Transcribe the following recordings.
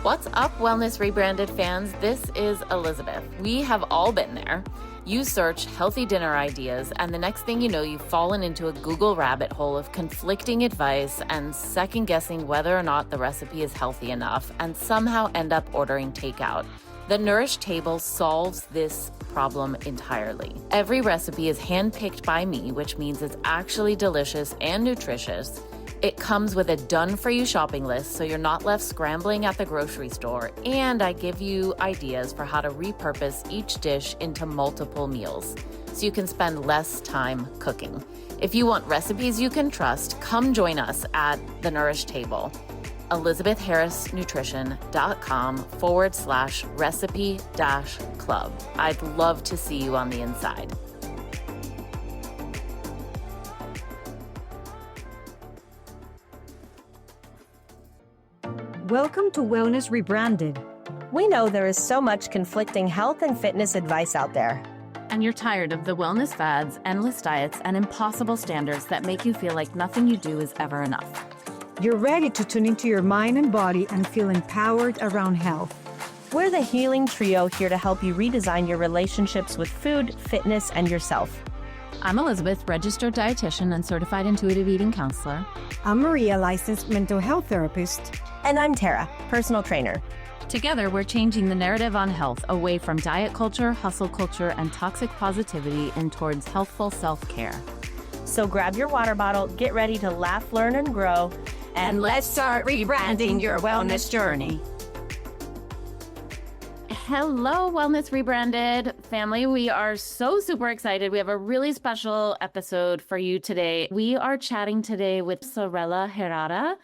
What's up, Wellness Rebranded fans? This is Elizabeth. We have all been there. You search healthy dinner ideas, and the next thing you know, you've fallen into a Google rabbit hole of conflicting advice and second-guessing whether or not the recipe is healthy enough, and somehow end up ordering takeout. The Nourish table solves this problem entirely. Every recipe is handpicked by me, which means it's actually delicious and nutritious. It comes with a done-for-you shopping list, so you're not left scrambling at the grocery store, and I give you ideas for how to repurpose each dish into multiple meals, so you can spend less time cooking. If you want recipes you can trust, come join us at the Nourish table. ElizabethHarrisNutrition.com/recipe-club. I'd love to see you on the inside. Welcome to Wellness Rebranded. We know there is so much conflicting health and fitness advice out there. And you're tired of the wellness fads, endless diets, and impossible standards that make you feel like nothing you do is ever enough. You're ready to tune into your mind and body and feel empowered around health. We're the healing trio here to help you redesign your relationships with food, fitness, and yourself. I'm Elizabeth, registered dietitian and certified intuitive eating counselor. I'm Maria, licensed mental health therapist. And I'm Tara, personal trainer. Together, we're changing the narrative on health away from diet culture, hustle culture, and toxic positivity and towards healthful self-care. So grab your water bottle, get ready to laugh, learn, and grow. And let's start rebranding your wellness journey. Hello, Wellness Rebranded family. We are so super excited. We have a really special episode for you today. We are chatting today with Sarela Herrada.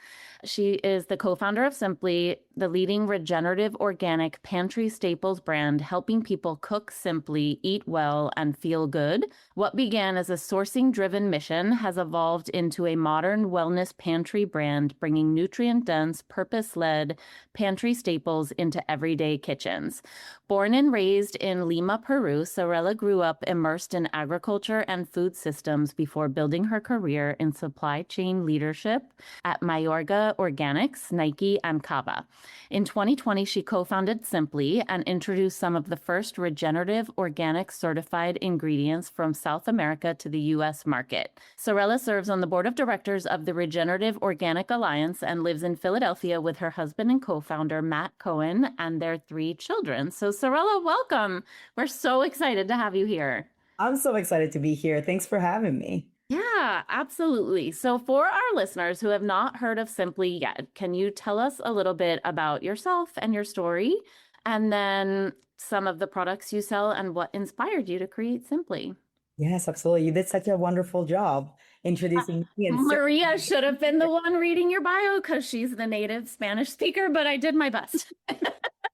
She is the co-founder of SIMPLi, the leading regenerative organic pantry staples brand, helping people cook simply, eat well, and feel good. What began as a sourcing-driven mission has evolved into a modern wellness pantry brand, bringing nutrient-dense, purpose-led pantry staples into everyday kitchens. Born and raised in Lima, Peru, Sarela grew up immersed in agriculture and food systems before building her career in supply chain leadership at Mayorga Organics, Nike, and Cava. In 2020, she co-founded SIMPLi and introduced some of the first regenerative organic certified ingredients from South America to the U.S. market. Sarela serves on the board of directors of the Regenerative Organic Alliance and lives in Philadelphia with her husband and co-founder, Matt Cohen, and their 3 children. So Sarela, welcome. We're so excited to have you here. I'm so excited to be here. Thanks for having me. Yeah, absolutely. So for our listeners who have not heard of SIMPLi yet, can you tell us a little bit about yourself and your story, and then some of the products you sell and what inspired you to create SIMPLi? Yes, absolutely. You did such a wonderful job introducing me. And Maria should have been the one reading your bio because she's the native Spanish speaker, but I did my best.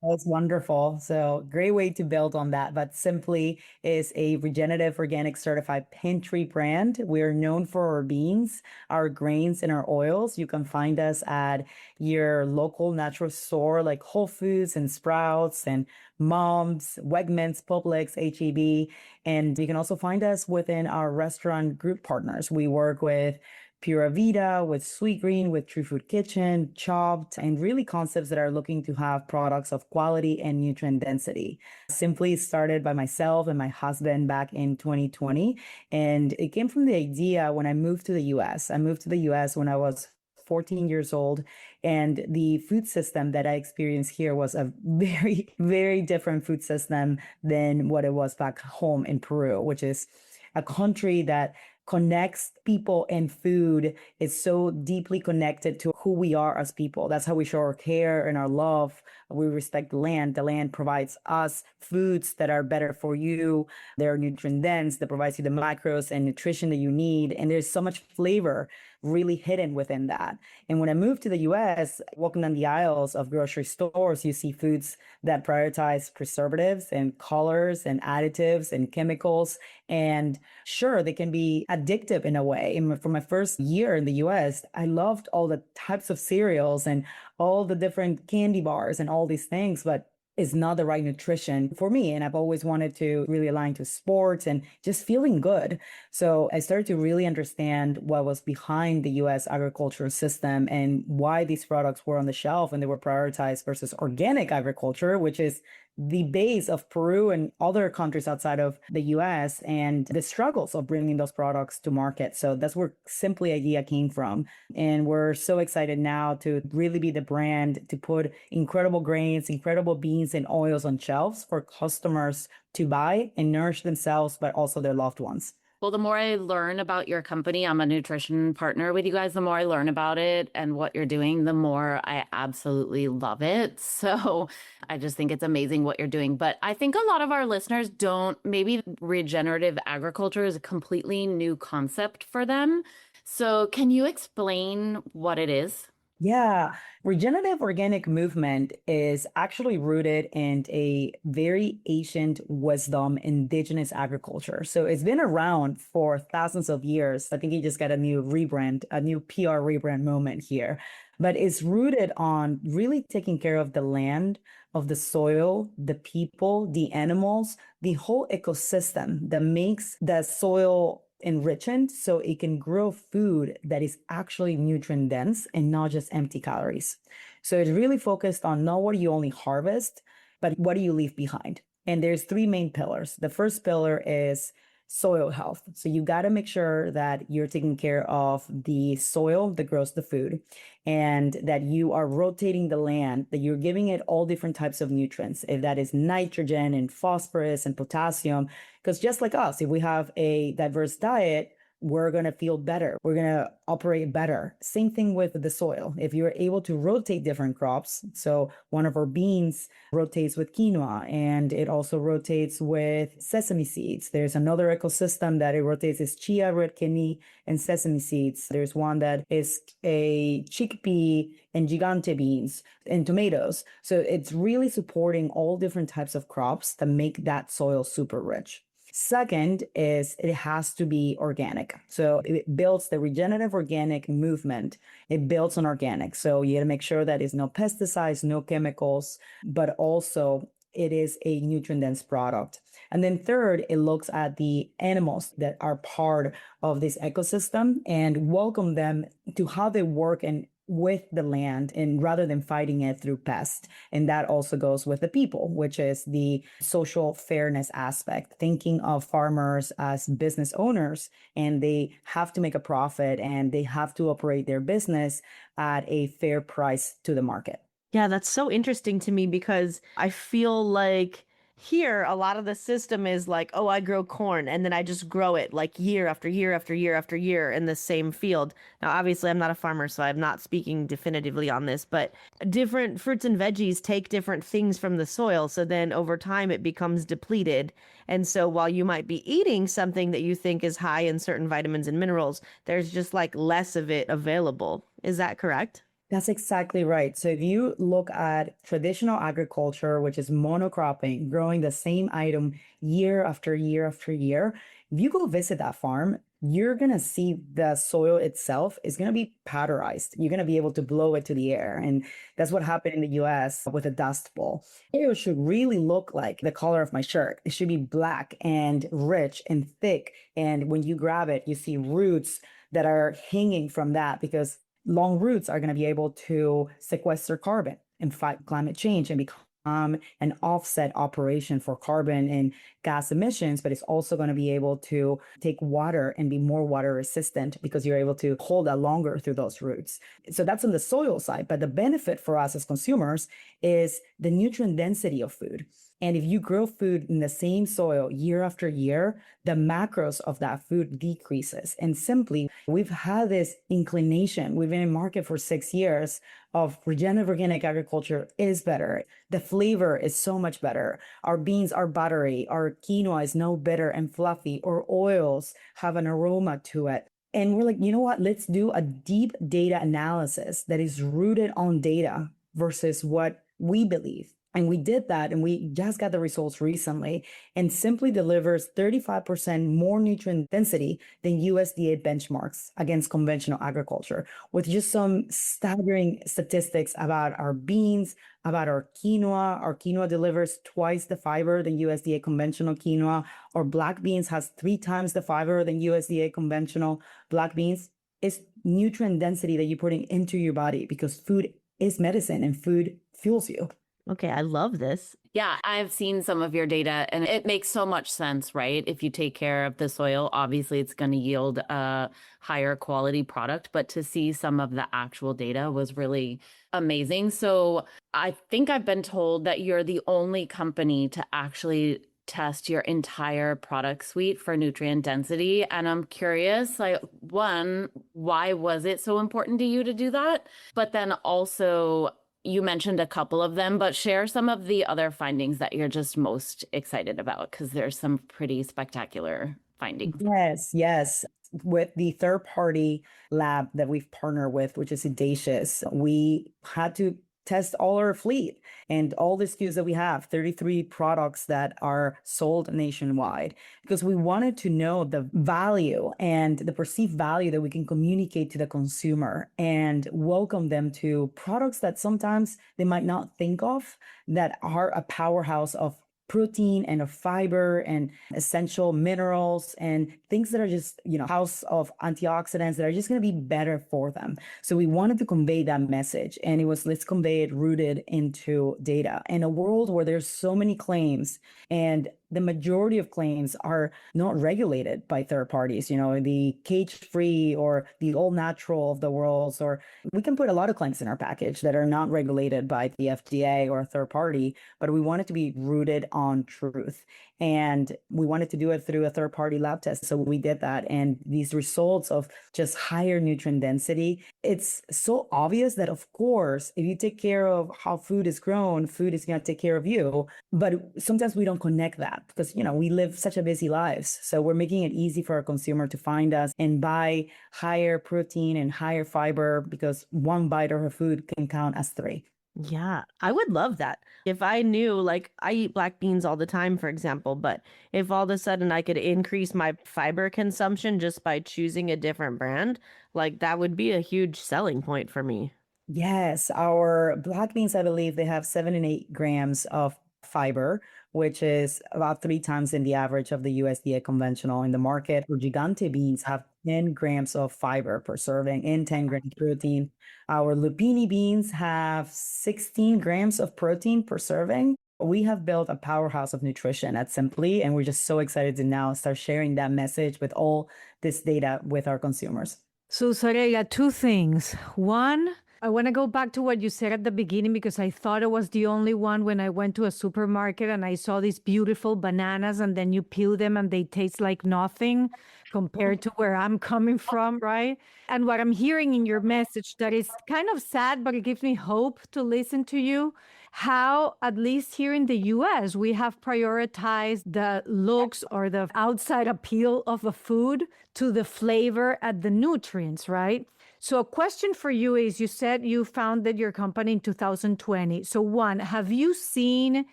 That's wonderful. So great way to build on that. But SIMPLi is a regenerative organic certified pantry brand. We're known for our beans, our grains, and our oils. You can find us at your local natural store like Whole Foods and Sprouts and Mom's, Wegmans, Publix, H-E-B. And you can also find us within our restaurant group partners. We work with Pura Vida, with Sweet Green, with True Food Kitchen, Chopped, and really concepts that are looking to have products of quality and nutrient density. SIMPLi started by myself and my husband back in 2020. And it came from the idea when I moved to the US. I moved to the US when I was 14 years old. And the food system that I experienced here was a very, very different food system than what it was back home in Peru, which is a country that connects people and food. Is so deeply connected to who we are as people. That's how we show our care and our love. We respect the land. The land provides us foods that are better for you. They're nutrient dense, that provides you the macros and nutrition that you need. And there's so much flavor really hidden within that. And when I moved to the US, walking down the aisles of grocery stores, you see foods that prioritize preservatives and colors and additives and chemicals. And sure, they can be addictive in a way. And for my first year in the US, I loved all the types of cereals and all the different candy bars and all these things. But is not the right nutrition for me. And I've always wanted to really align to sports and just feeling good. So I started to really understand what was behind the US agricultural system and why these products were on the shelf and they were prioritized versus organic agriculture, which is the base of Peru and other countries outside of the US, and the struggles of bringing those products to market. So that's where SIMPLi idea came from. And we're so excited now to really be the brand to put incredible grains, incredible beans, and oils on shelves for customers to buy and nourish themselves, but also their loved ones. Well, the more I learn about your company, I'm a nutrition partner with you guys. The more I learn about it and what you're doing, the more I absolutely love it. So I just think it's amazing what you're doing. But I think a lot of our listeners don't, maybe regenerative agriculture is a completely new concept for them. So can you explain what it is? Yeah, regenerative organic movement is actually rooted in a very ancient wisdom, indigenous agriculture. So it's been around for thousands of years. I think you just got a new rebrand, a new PR rebrand moment here. But it's rooted on really taking care of the land, of the soil, the people, the animals, the whole ecosystem that makes the soil enriched so it can grow food that is actually nutrient dense and not just empty calories. So it's really focused on not what you only harvest, but what do you leave behind. And there's three main pillars. The first pillar is soil health. So you got to make sure that you're taking care of the soil that grows the food and that you are rotating the land, that you're giving it all different types of nutrients, if that is nitrogen and phosphorus and potassium. Because just like us, if we have a diverse diet, we're going to feel better. We're going to operate better. Same thing with the soil. If you're able to rotate different crops, so one of our beans rotates with quinoa and it also rotates with sesame seeds. There's another ecosystem that it rotates is chia, red kidney, and sesame seeds. There's one that is a chickpea and gigante beans and tomatoes. So it's really supporting all different types of crops that make that soil super rich. Second is it has to be organic. So it builds the regenerative organic movement. It builds on organic. So you got to make sure that it's no pesticides, no chemicals, but also it is a nutrient dense product. And then third, it looks at the animals that are part of this ecosystem and welcome them to how they work and with the land and rather than fighting it through pests. And that also goes with the people, which is the social fairness aspect, thinking of farmers as business owners, and they have to make a profit and they have to operate their business at a fair price to the market. Yeah, that's so interesting to me because I feel like here, a lot of the system is like, oh, I grow corn and then I just grow it like year after year after year after year in the same field. Now, obviously, I'm not a farmer, so I'm not speaking definitively on this, but different fruits and veggies take different things from the soil. So then over time, it becomes depleted. And so while you might be eating something that you think is high in certain vitamins and minerals, there's just like less of it available. Is that correct? That's exactly right. So if you look at traditional agriculture, which is monocropping, growing the same item year after year after year, if you go visit that farm, you're going to see the soil itself is going to be powderized. You're going to be able to blow it to the air. And that's what happened in the US with a dust bowl. It should really look like the color of my shirt. It should be black and rich and thick. And when you grab it, you see roots that are hanging from that because long roots are going to be able to sequester carbon and fight climate change and become an offset operation for carbon and gas emissions, but it's also going to be able to take water and be more water resistant because you're able to hold that longer through those roots. So that's on the soil side. But the benefit for us as consumers is the nutrient density of food. And if you grow food in the same soil year after year, the macros of that food decreases. And SIMPLi, we've had this inclination. We've been in market for 6 years of regenerative organic agriculture is better. The flavor is so much better. Our beans are buttery. Our quinoa is no bitter and fluffy. Our oils have an aroma to it. And we're like, you know what? Let's do a deep data analysis that is rooted on data versus what we believe. And we did that, and we just got the results recently. And Simply delivers 35% more nutrient density than USDA benchmarks against conventional agriculture, with just some staggering statistics about our beans, about our quinoa. Our quinoa delivers twice the fiber than USDA conventional quinoa. Our black beans has 3 times the fiber than USDA conventional black beans. It's nutrient density that you're putting into your body, because food is medicine and food fuels you. Okay, I love this. Yeah, I've seen some of your data and it makes so much sense, right? If you take care of the soil, obviously it's going to yield a higher quality product, but to see some of the actual data was really amazing. So I think I've been told that you're the only company to actually test your entire product suite for nutrient density. And I'm curious, like, one, why was it so important to you to do that? But then also, you mentioned a couple of them, but share some of the other findings that you're just most excited about, because there's some pretty spectacular findings. Yes, yes. With the third party lab that we've partnered with, which is Audacious, we had to test all our fleet and all the SKUs that we have, 33 products that are sold nationwide, because we wanted to know the value and the perceived value that we can communicate to the consumer and welcome them to products that sometimes they might not think of, that are a powerhouse of protein and of fiber and essential minerals and things that are just, house of antioxidants that are just going to be better for them. So we wanted to convey that message, and it was, let's convey it rooted into data. In a world where there's so many claims, and the majority of claims are not regulated by third parties, the cage-free or the all natural of the worlds, or we can put a lot of claims in our package that are not regulated by the FDA or a third party, but we want it to be rooted on truth. And we wanted to do it through a third party lab test. So we did that. And these results of just higher nutrient density, it's so obvious that, of course, if you take care of how food is grown, food is going to take care of you. But sometimes we don't connect that because, we live such a busy lives. So we're making it easy for our consumer to find us and buy higher protein and higher fiber, because one bite of her food can count as 3. Yeah, I would love that. If I knew, like, I eat black beans all the time, for example, but if all of a sudden I could increase my fiber consumption just by choosing a different brand, like, that would be a huge selling point for me. Yes, our black beans, I believe they have 7 and 8 grams of fiber, which is about 3 times in the average of the USDA conventional in the market. Our Gigante beans have 10 grams of fiber per serving and 10 grams protein. Our Lupini beans have 16 grams of protein per serving. We have built a powerhouse of nutrition at Simply, and we're just so excited to now start sharing that message with all this data with our consumers. So, Sarela, 2 things. One, I want to go back to what you said at the beginning, because I thought I was the only one when I went to a supermarket and I saw these beautiful bananas, and then you peel them and they taste like nothing compared to where I'm coming from, right? And what I'm hearing in your message, that is kind of sad, but it gives me hope to listen to you, how, at least here in the US, we have prioritized the looks or the outside appeal of a food to the flavor and the nutrients, right? So a question for you is, you said you founded your company in 2020. So one, have you seen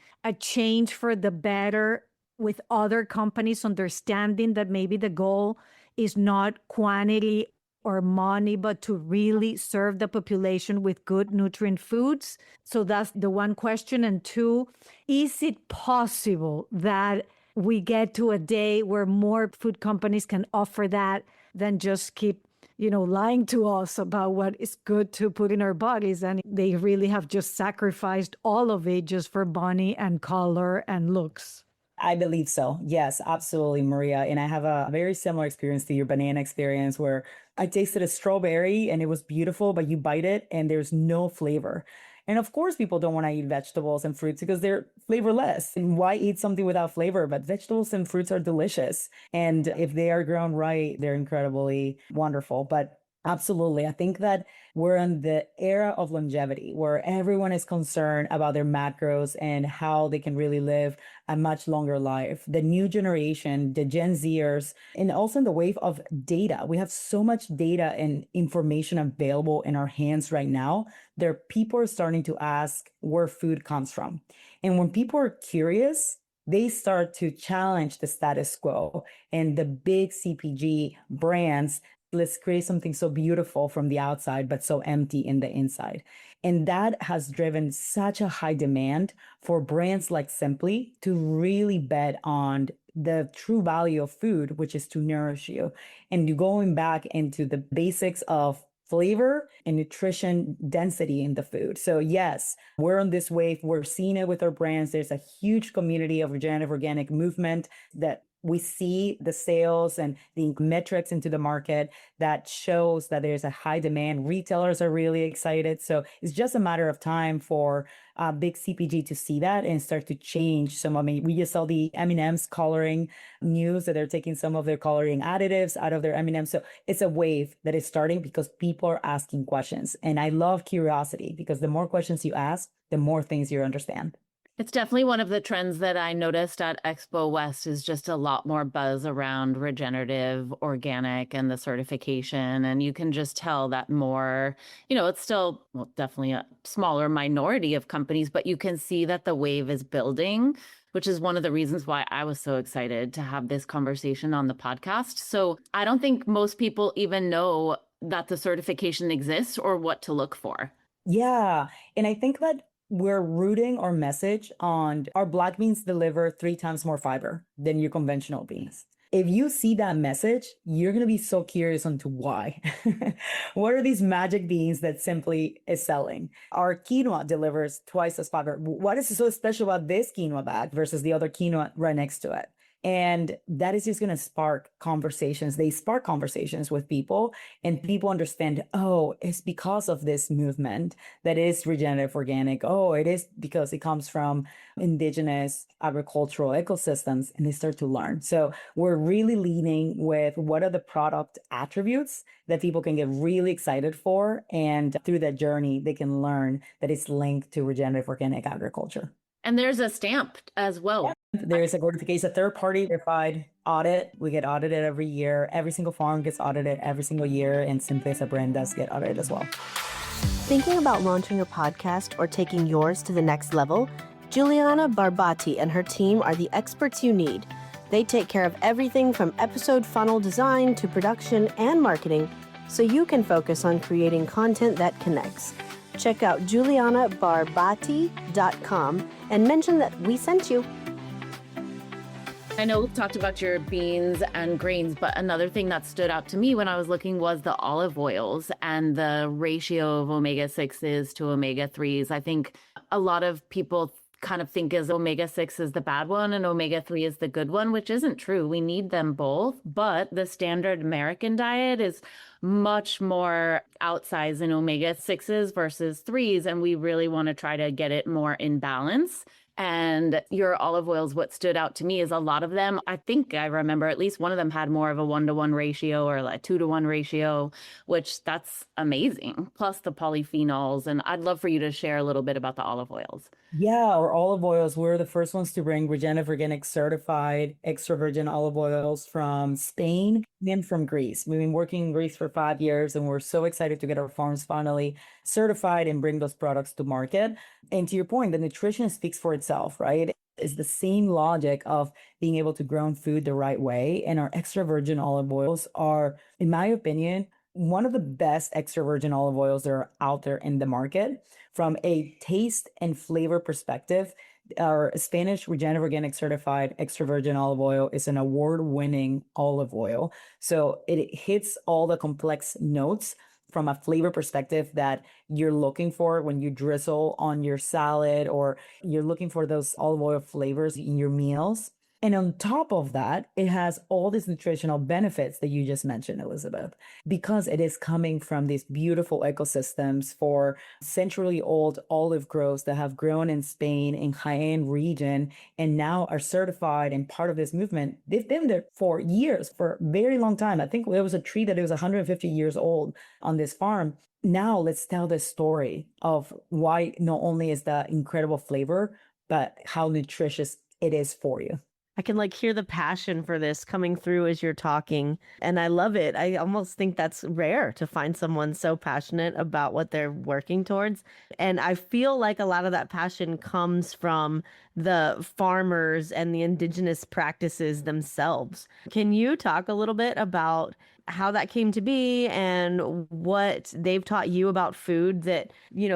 a change for the better with other companies understanding that maybe the goal is not quantity or money, but to really serve the population with good nutrient foods? So that's the one question. And two, is it possible that we get to a day where more food companies can offer that than just keep lying to us about what is good to put in our bodies, and they really have just sacrificed all of it just for money and color and looks? I believe so. Yes, absolutely, Maria. And I have a very similar experience to your banana experience, where I tasted a strawberry and it was beautiful, but you bite it and there's no flavor. And of course, people don't want to eat vegetables and fruits because they're flavorless. And why eat something without flavor? But vegetables and fruits are delicious. And if they are grown right, they're incredibly wonderful. But Absolutely. I think that we're in the era of longevity where everyone is concerned about their macros and how they can really live a much longer life. The new generation, the Gen Zers, and also in the wave of data. We have so much data and information available in our hands right now. There people are starting to ask where food comes from. And when people are curious, they start to challenge the status quo and the big CPG brands. Let's create something so beautiful from the outside, but so empty in the inside. And that has driven such a high demand for brands like SIMPLi to really bet on the true value of food, which is to nourish you. And you going back into the basics of flavor and nutrition density in the food. So yes, we're on this wave. We're seeing it with our brands. There's a huge community of regenerative organic movement that we see the sales and the metrics into the market that shows that there's a high demand. Retailers are really excited. So it's just a matter of time for big CPG to see that and start to change some. I mean, we just saw the M&M's coloring news that they're taking some of their coloring additives out of their M&M's. So it's a wave that is starting because people are asking questions. And I love curiosity because the more questions you ask, the more things you understand. It's definitely one of the trends that I noticed at Expo West is just a lot more buzz around regenerative, organic, and the certification. And you can just tell that more, it's still, well, definitely a smaller minority of companies, but you can see that the wave is building, which is one of the reasons why I was so excited to have this conversation on the podcast. So I don't think most people even know that the certification exists or what to look for. Yeah. And I think that we're rooting our message on our black beans deliver 3 times more fiber than your conventional beans. If you see that message, you're going to be so curious onto why. What are these magic beans that SIMPLi is selling? Our quinoa delivers twice as fiber. What is so special about this quinoa bag versus the other quinoa right next to it? And that is just going to spark conversations. They spark conversations with people, and people understand, oh, it's because of this movement that is regenerative organic. Oh, it is because it comes from indigenous agricultural ecosystems, and they start to learn. So we're really leading with what are the product attributes that people can get really excited for. And through that journey, they can learn that it's linked to regenerative organic agriculture. And there's a stamp as well. There's a certification, a third-party verified audit. We get audited every year. Every single farm gets audited every single year, and SIMPLi as a brand does get audited as well. Thinking about launching a podcast or taking yours to the next level? Juliana Barbati and her team are the experts you need. They take care of everything from episode funnel design to production and marketing, so you can focus on creating content that connects. Check out julianabarbati.com and mention that we sent you. I know we've talked about your beans and grains, but another thing that stood out to me when I was looking was the olive oils and the ratio of omega-6s to omega-3s. I think a lot of people kind of think as omega-6 is the bad one and omega-3 is the good one, which isn't true. We need them both, but the standard American diet is much more outsized in omega-6s versus 3s, and we really want to try to get it more in balance. And your olive oils, what stood out to me is a lot of them, I think I remember at least one of them had more of a 1-to-1 ratio or like 2-to-1 ratio, which that's amazing. Plus the polyphenols. And I'd love for you to share a little bit about the olive oils. Yeah, our olive oils, we're the first ones to bring regenerative organic certified extra virgin olive oils from Spain and from Greece. We've been working in Greece for 5 years, and we're so excited to get our farms finally certified and bring those products to market. And to your point, the nutrition speaks for itself, right? It's the same logic of being able to grow food the right way. And our extra virgin olive oils are, in my opinion, one of the best extra virgin olive oils that are out there in the market. From a taste and flavor perspective, our Spanish Regenerative Organic Certified Extra Virgin Olive Oil is an award-winning olive oil. So it hits all the complex notes from a flavor perspective that you're looking for when you drizzle on your salad, or you're looking for those olive oil flavors in your meals. And on top of that, it has all these nutritional benefits that you just mentioned, Elizabeth, because it is coming from these beautiful ecosystems for century old olive groves that have grown in Spain in Jaén region and now are certified and part of this movement. They've been there for years, for a very long time. I think there was a tree that it was 150 years old on this farm. Now let's tell the story of why not only is that incredible flavor, but how nutritious it is for you. I can like hear the passion for this coming through as you're talking, and I love it. I almost think that's rare to find someone so passionate about what they're working towards. And I feel like a lot of that passion comes from the farmers and the indigenous practices themselves. Can you talk a little bit about how that came to be and what they've taught you about food that,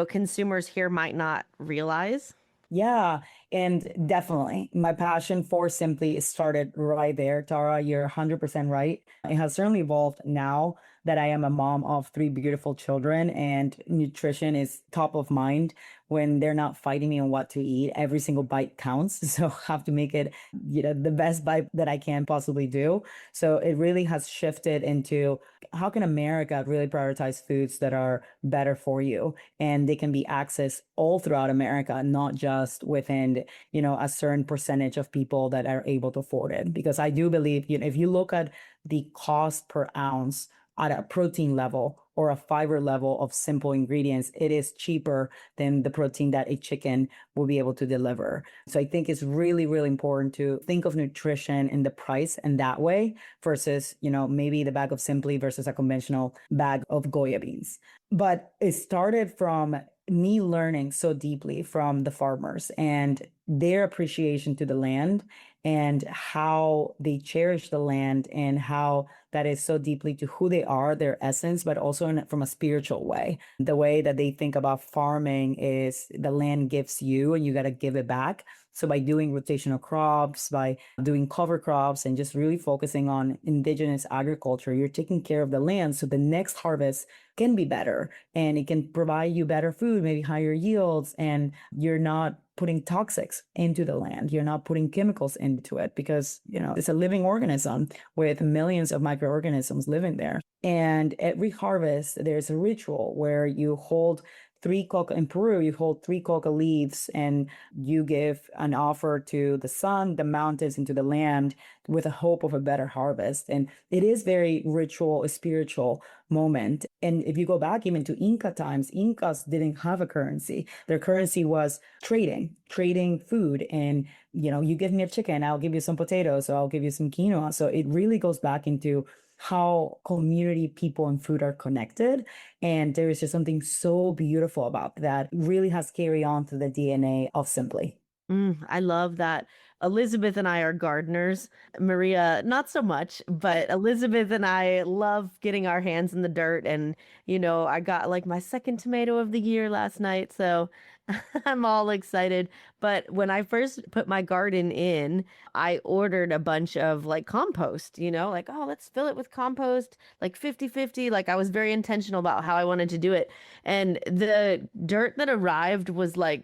consumers here might not realize? Yeah, and definitely my passion for SIMPLi started right there. Tara, you're 100% right. It has certainly evolved now that I am a mom of three beautiful children, and nutrition is top of mind when they're not fighting me on what to eat. Every single bite counts. So I have to make it, the best bite that I can possibly do. So it really has shifted into how can America really prioritize foods that are better for you, and they can be accessed all throughout America, not just within, a certain percentage of people that are able to afford it. Because I do believe, if you look at the cost per ounce at a protein level or a fiber level of simple ingredients, it is cheaper than the protein that a chicken will be able to deliver. So I think it's really, really important to think of nutrition and the price in that way versus, maybe the bag of SIMPLi versus a conventional bag of Goya beans. But it started from me learning so deeply from the farmers and their appreciation to the land and how they cherish the land and how that is so deeply to who they are, their essence, but also from a spiritual way. The way that they think about farming is the land gives you and you got to give it back. So by doing rotational crops, by doing cover crops and just really focusing on indigenous agriculture, you're taking care of the land. So the next harvest can be better and it can provide you better food, maybe higher yields, and you're not putting toxics into the land. You're not putting chemicals into it because, it's a living organism with millions of microorganisms living there. And every harvest, there's a ritual where you hold in Peru, you hold 3 coca leaves and you give an offer to the sun, the mountains, and to the land with a hope of a better harvest. And it is very ritual, a spiritual moment. And if you go back even to Inca times, Incas didn't have a currency. Their currency was trading food. And, you give me a chicken, I'll give you some potatoes, or I'll give you some quinoa. So it really goes back into how community, people, and food are connected. And there is just something so beautiful about that. Really has carried on to the DNA of SIMPLi. I love that. Elizabeth and I are gardeners. Maria, not so much, but Elizabeth and I love getting our hands in the dirt. And, I got like my second tomato of the year last night. So I'm all excited. But when I first put my garden in, I ordered a bunch of like compost, like, oh, let's fill it with compost, like 50-50. Like I was very intentional about how I wanted to do it. And the dirt that arrived was like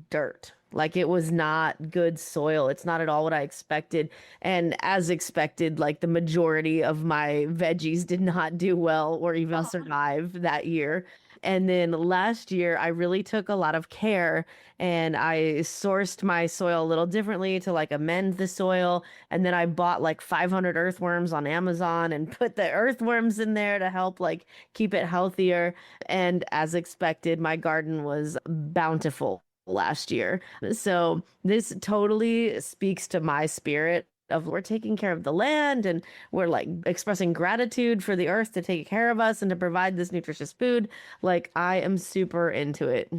dirt. Like it was not good soil. It's not at all what I expected. And as expected, like the majority of my veggies did not do well or even survive that year. And then last year, I really took a lot of care and I sourced my soil a little differently to like amend the soil. And then I bought like 500 earthworms on Amazon and put the earthworms in there to help like keep it healthier. And as expected, my garden was bountiful last year. So this totally speaks to my spirit of we're taking care of the land and we're like expressing gratitude for the earth to take care of us and to provide this nutritious food. Like I am super into it.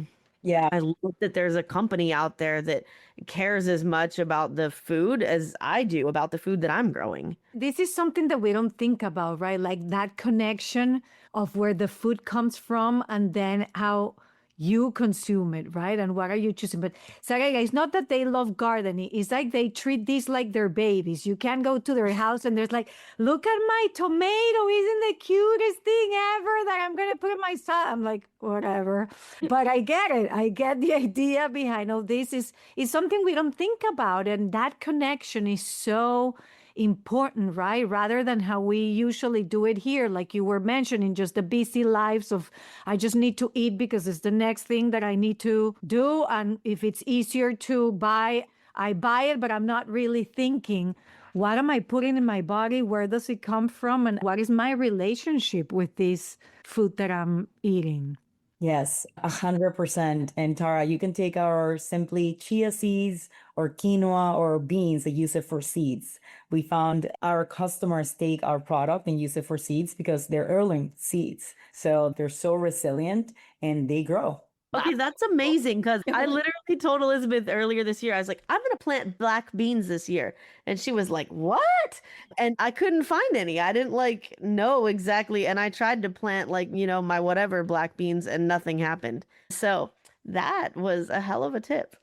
Yeah. I love that there's a company out there that cares as much about the food as I do about the food that I'm growing. This is something that we don't think about, right? Like that connection of where the food comes from and then how you consume it, right? And what are you choosing? But Sarela, it's not that they love gardening. It's like they treat these like their babies. You can go to their house and there's like, look at my tomato. Isn't the cutest thing ever that I'm going to put in my salad? I'm like, whatever. But I get it. I get the idea behind all this. Is something we don't think about. And that connection is so important, right? Rather than how we usually do it here, like you were mentioning, just the busy lives of I just need to eat because it's the next thing that I need to do. And if it's easier to buy, I buy it, but I'm not really thinking, what am I putting in my body? Where does it come from? And what is my relationship with this food that I'm eating? Yes, 100%. And Tara, you can take our SIMPLi chia seeds or quinoa or beans that use it for seeds. We found our customers take our product and use it for seeds because they're heirloom seeds. So they're so resilient and they grow. Okay, that's amazing because I literally told Elizabeth earlier this year, I was like, I'm going to plant black beans this year. And she was like, what? And I couldn't find any. I didn't know exactly. And I tried to plant my whatever black beans and nothing happened. So that was a hell of a tip.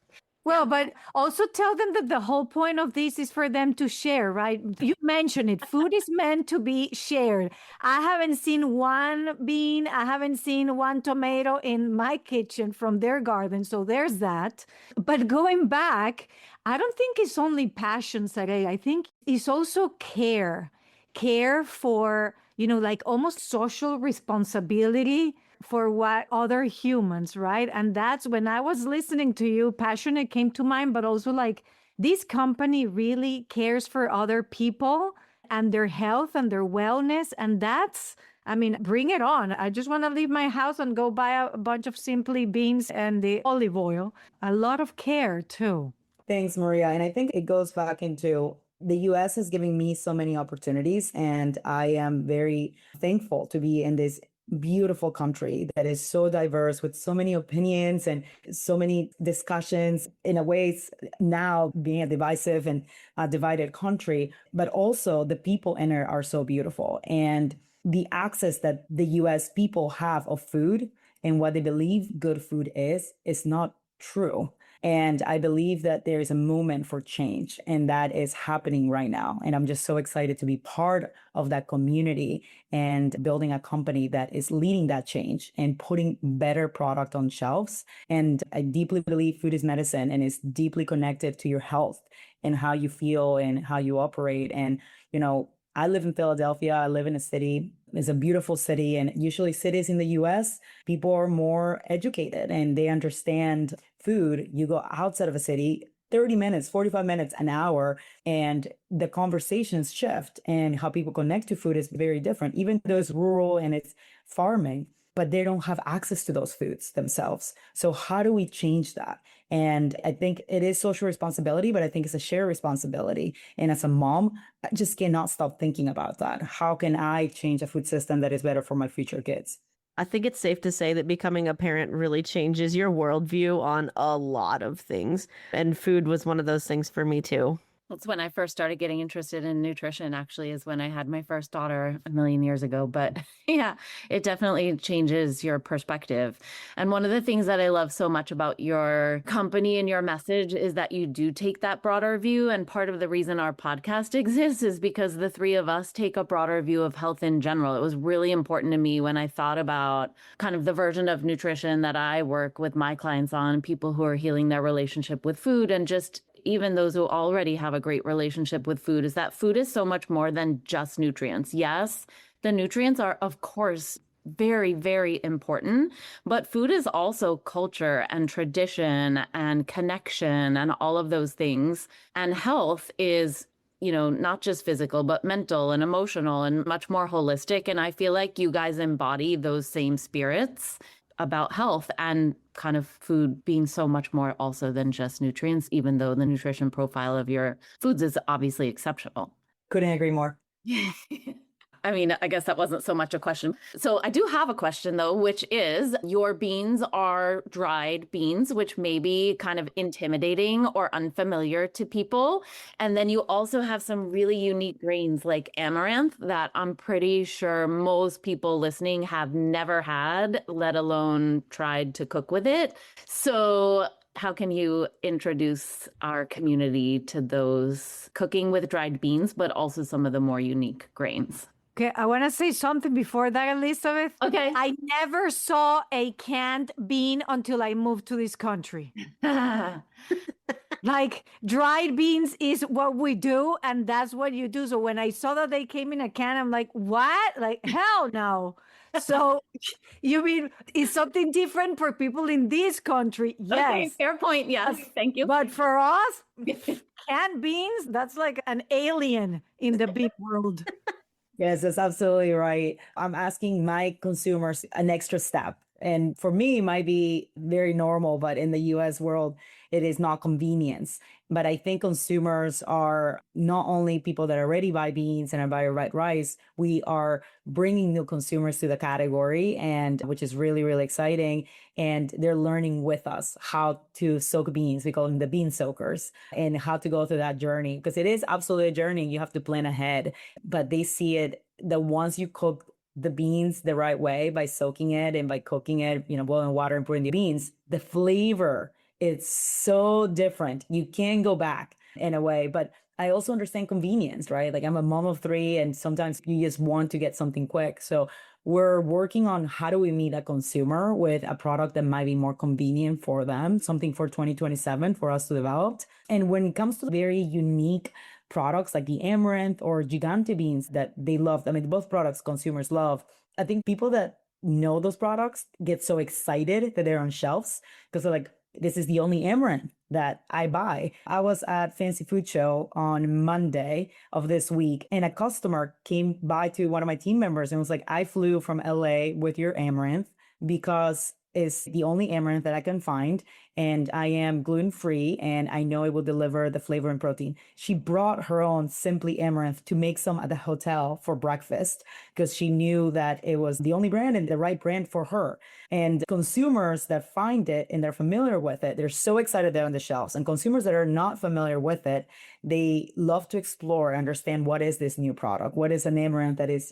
Well, but also tell them that the whole point of this is for them to share, right? You mentioned it. Food is meant to be shared. I haven't seen one bean, I haven't seen one tomato in my kitchen from their garden. So there's that. But going back, I don't think it's only passion, Sarah. I think it's also care. Care for, almost social responsibility for what other humans, right? And that's when I was listening to you, passionate came to mind, but also this company really cares for other people and their health and their wellness. And bring it on. I just want to leave my house and go buy a bunch of SIMPLi beans and the olive oil. A lot of care too. Thanks, Maria. And I think it goes back into the US is giving me so many opportunities, and I am very thankful to be in this beautiful country that is so diverse with so many opinions and so many discussions. In a way, it's now being a divisive and a divided country, but also the people in it are so beautiful. And the access that the US people have of food and what they believe good food is not true. And I believe that there is a movement for change, and that is happening right now. And I'm just so excited to be part of that community and building a company that is leading that change and putting better product on shelves. And I deeply believe food is medicine and is deeply connected to your health and how you feel and how you operate. And, I live in Philadelphia. I live in a city. It's a beautiful city. And usually cities in the US, people are more educated and they understand food. You go outside of a city, 30 minutes, 45 minutes, an hour, and the conversations shift and how people connect to food is very different, even though it's rural and it's farming, but they don't have access to those foods themselves. So how do we change that? And I think it is social responsibility, but I think it's a shared responsibility. And as a mom, I just cannot stop thinking about that. How can I change a food system that is better for my future kids? I think it's safe to say that becoming a parent really changes your worldview on a lot of things. And food was one of those things for me too. That's when I first started getting interested in nutrition, actually, is when I had my first daughter a million years ago. But yeah, it definitely changes your perspective. And one of the things that I love so much about your company and your message is that you do take that broader view. And part of the reason our podcast exists is because the three of us take a broader view of health in general. It was really important to me when I thought about kind of the version of nutrition that I work with my clients on, people who are healing their relationship with food, and just even those who already have a great relationship with food, is that food is so much more than just nutrients. Yes, the nutrients are, of course, very, very important, but food is also culture and tradition and connection and all of those things. And health is, not just physical, but mental and emotional and much more holistic. And I feel like you guys embody those same spirits about health and kind of food being so much more also than just nutrients, even though the nutrition profile of your foods is obviously exceptional. Couldn't agree more. I mean, I guess that wasn't so much a question. So I do have a question though, which is your beans are dried beans, which may be kind of intimidating or unfamiliar to people. And then you also have some really unique grains like amaranth that I'm pretty sure most people listening have never had, let alone tried to cook with it. So how can you introduce our community to those cooking with dried beans, but also some of the more unique grains? Okay, I want to say something before that, Elizabeth. Okay. I never saw a canned bean until I moved to this country. Like dried beans is what we do, and that's what you do. So when I saw that they came in a can, I'm like, what? Like, hell no. So you mean it's something different for people in this country? Yes. Okay, fair point. Yes. Thank you. But for us, canned beans, that's like an alien in the bean world. Yes, that's absolutely right. I'm asking my consumers an extra step. And for me, it might be very normal, but in the US world, it is not convenience. But I think consumers are not only people that already buy beans and buy red rice, we are bringing new consumers to the category, and which is really, really exciting. And they're learning with us how to soak beans. We call them the bean soakers, and how to go through that journey, because it is absolutely a journey. You have to plan ahead, but they see it that once you cook the beans the right way by soaking it and by cooking it, boiling water and putting the beans, the flavor, it's so different. You can go back in a way, but I also understand convenience, right? Like I'm a mom of 3 and sometimes you just want to get something quick. So we're working on how do we meet a consumer with a product that might be more convenient for them, something for 2027 for us to develop. And when it comes to very unique products like the amaranth or gigante beans that they love, I mean, both products consumers love. I think people that know those products get so excited that they're on shelves because they're like, this is the only amaranth that I buy. I was at Fancy Food Show on Monday of this week, and a customer came by to one of my team members and was like, I flew from LA with your amaranth because it's the only amaranth that I can find, and I am gluten-free, and I know it will deliver the flavor and protein. She brought her own SIMPLi amaranth to make some at the hotel for breakfast because she knew that it was the only brand and the right brand for her. And consumers that find it and they're familiar with it, they're so excited they're on the shelves. And consumers that are not familiar with it, they love to explore and understand what is this new product? What is an amaranth that is,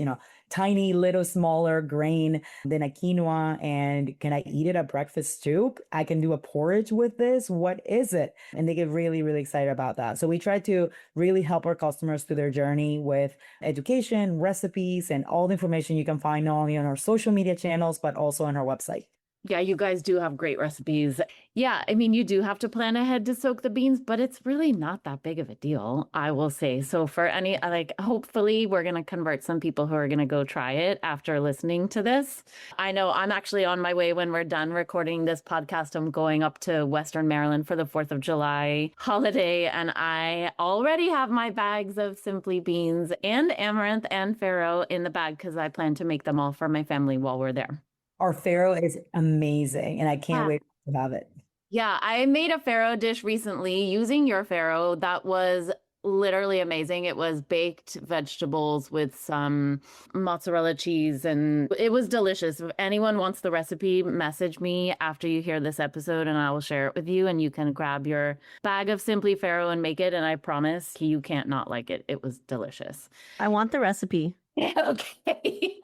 tiny, little smaller grain than a quinoa? And can I eat it at breakfast too? I can do a porridge with this. What is it? And they get really, really excited about that. So we try to really help our customers through their journey with education, recipes, and all the information you can find not only on our social media channels, but also on our website. Yeah, you guys do have great recipes. Yeah, I mean, you do have to plan ahead to soak the beans, but it's really not that big of a deal, I will say. So for any, hopefully we're going to convert some people who are going to go try it after listening to this. I know I'm actually on my way when we're done recording this podcast. I'm going up to Western Maryland for the 4th of July holiday, and I already have my bags of SIMPLi beans and amaranth and farro in the bag because I plan to make them all for my family while we're there. Our farro is amazing, and I can't wait to have it. Yeah, I made a farro dish recently using your farro. That was literally amazing. It was baked vegetables with some mozzarella cheese, and it was delicious. If anyone wants the recipe, message me after you hear this episode and I will share it with you, and you can grab your bag of SIMPLi farro and make it, and I promise you can't not like it. It was delicious. I want the recipe. Okay.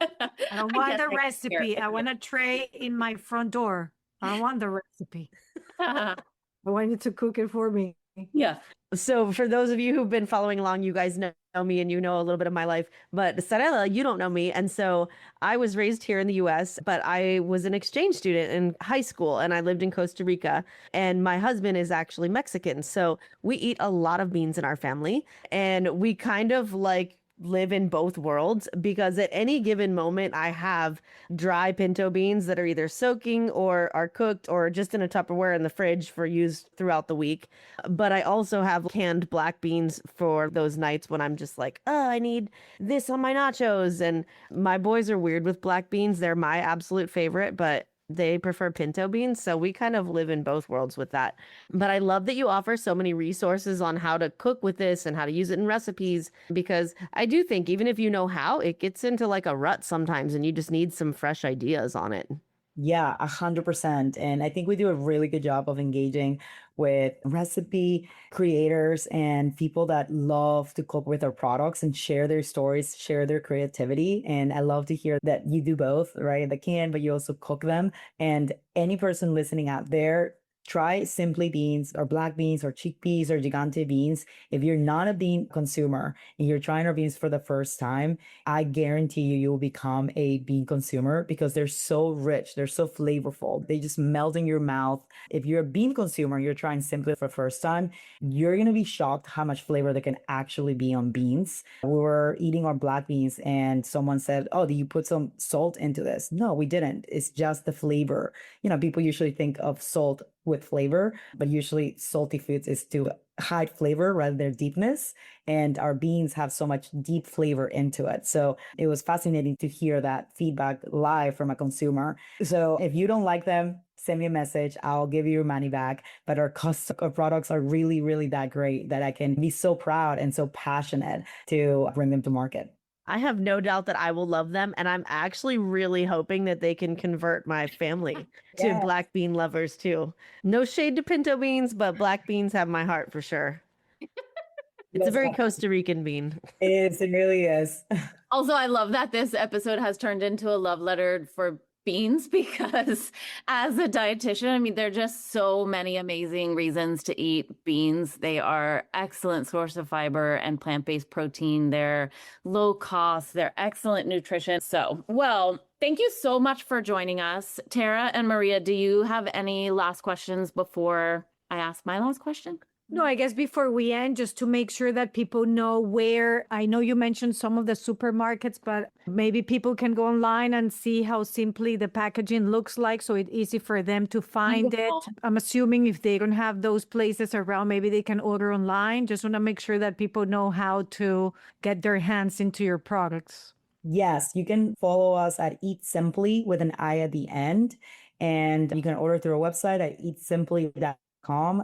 I don't want the recipe. I want a tray in my front door. I don't want the recipe. I want you to cook it for me. Yeah. So for those of you who've been following along, you guys know me and you know a little bit of my life, but Sarela, you don't know me. And so I was raised here in the US, but I was an exchange student in high school and I lived in Costa Rica, and my husband is actually Mexican. So we eat a lot of beans in our family, and we kind of live in both worlds, because at any given moment I have dry pinto beans that are either soaking or are cooked or just in a Tupperware in the fridge for use throughout the week. But I also have canned black beans for those nights when I'm just like, oh, I need this on my nachos. And my boys are weird with black beans. They're my absolute favorite, but They prefer pinto beans, so we kind of live in both worlds with that. But I love that you offer so many resources on how to cook with this and how to use it in recipes, because I do think even if you know how, it gets into like a rut sometimes and you just need some fresh ideas on it. Yeah, 100%. And I think we do a really good job of engaging with recipe creators and people that love to cook with our products and share their stories, share their creativity. And I love to hear that you do both, right? The can, but you also cook them. And any person listening out there, try SIMPLi beans or black beans or chickpeas or gigante beans. If you're not a bean consumer and you're trying our beans for the first time, I guarantee you will become a bean consumer because they're so rich. They're so flavorful. They just melt in your mouth. If you're a bean consumer, you're trying SIMPLi for the first time, you're going to be shocked how much flavor there can actually be on beans. We were eating our black beans and someone said, "Oh, do you put some salt into this?" No, we didn't. It's just the flavor. People usually think of salt with flavor, but usually salty foods is to hide flavor rather than deepness. And our beans have so much deep flavor into it. So it was fascinating to hear that feedback live from a consumer. So if you don't like them, send me a message. I'll give you your money back. But our products are really, really that great that I can be so proud and so passionate to bring them to market. I have no doubt that I will love them. And I'm actually really hoping that they can convert my family to black bean lovers too. No shade to pinto beans, but black beans have my heart for sure. It's a very Costa Rican bean. It really is. Also, I love that this episode has turned into a love letter for beans because as a dietitian, there are just so many amazing reasons to eat beans. They are excellent source of fiber and plant-based protein. They're low cost. They're excellent nutrition. So, well, thank you so much for joining us. Tara and Maria, do you have any last questions before I ask my last question? No, I guess before we end, just to make sure that people know where, I know you mentioned some of the supermarkets, but maybe people can go online and see how SIMPLi the packaging looks like, so it's easy for them to find it. I'm assuming if they don't have those places around, maybe they can order online. Just want to make sure that people know how to get their hands into your products. Yes, you can follow us at Eat SIMPLi with an I at the end. And you can order through our website at eatsimpli.com.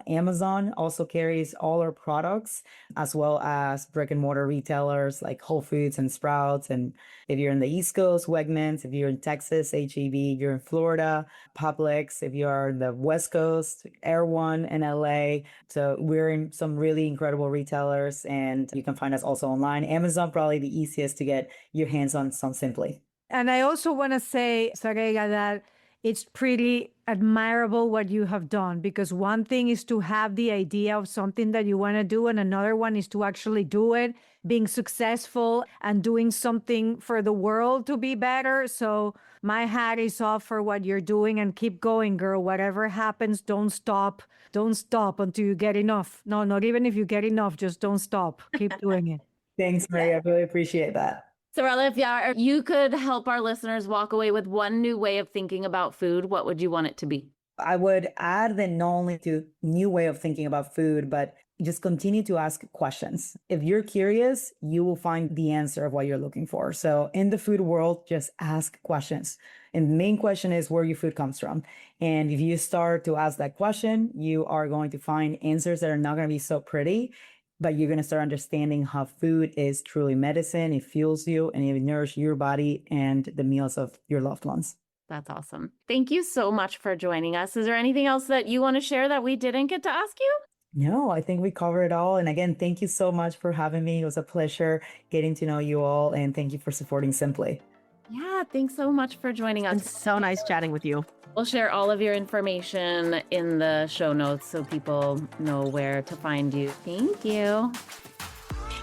Amazon also carries all our products, as well as brick and mortar retailers like Whole Foods and Sprouts. And if you're in the East Coast, Wegmans. If you're in Texas, H-E-B. You're in Florida, Publix. If you're in the West Coast, Air One in LA. So we're in some really incredible retailers, and you can find us also online. Amazon, probably the easiest to get your hands on some SIMPLi. And I also want to say, Sarela, that it's pretty admirable what you have done, because one thing is to have the idea of something that you want to do, and another one is to actually do it, being successful and doing something for the world to be better. So my hat is off for what you're doing, and keep going, girl. Whatever happens, don't stop. Don't stop until you get enough. No, not even if you get enough, just don't stop. Keep doing it. Thanks, Maria. I really appreciate that. Sarela, if you could help our listeners walk away with one new way of thinking about food, what would you want it to be? I would add that not only to new way of thinking about food, but just continue to ask questions. If you're curious, you will find the answer of what you're looking for. So in the food world, just ask questions. And the main question is where your food comes from. And if you start to ask that question, you are going to find answers that are not going to be so pretty, but you're going to start understanding how food is truly medicine. It fuels you and it nourishes your body and the meals of your loved ones. That's awesome. Thank you so much for joining us. Is there anything else that you want to share that we didn't get to ask you? No, I think we covered it all. And again, thank you so much for having me. It was a pleasure getting to know you all. And thank you for supporting SIMPLi. Yeah, thanks so much for joining us. It's so nice chatting with you. We'll share all of your information in the show notes so people know where to find you. Thank you.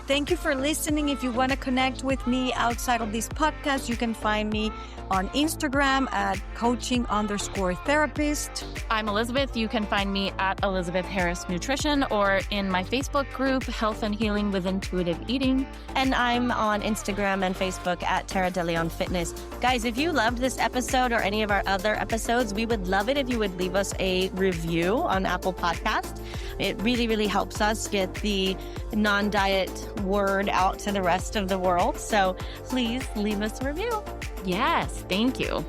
Thank you for listening. If you want to connect with me outside of this podcast, you can find me on Instagram at coaching_therapist. I'm Elizabeth. You can find me at Elizabeth Harris Nutrition or in my Facebook group, Health and Healing with Intuitive Eating. And I'm on Instagram and Facebook at Tara De Leon Fitness. Guys, if you loved this episode or any of our other episodes, we would love it if you would leave us a review on Apple Podcast. It really, really helps us get the non-diet word out to the rest of the world. So please leave us a review. Yes, thank you.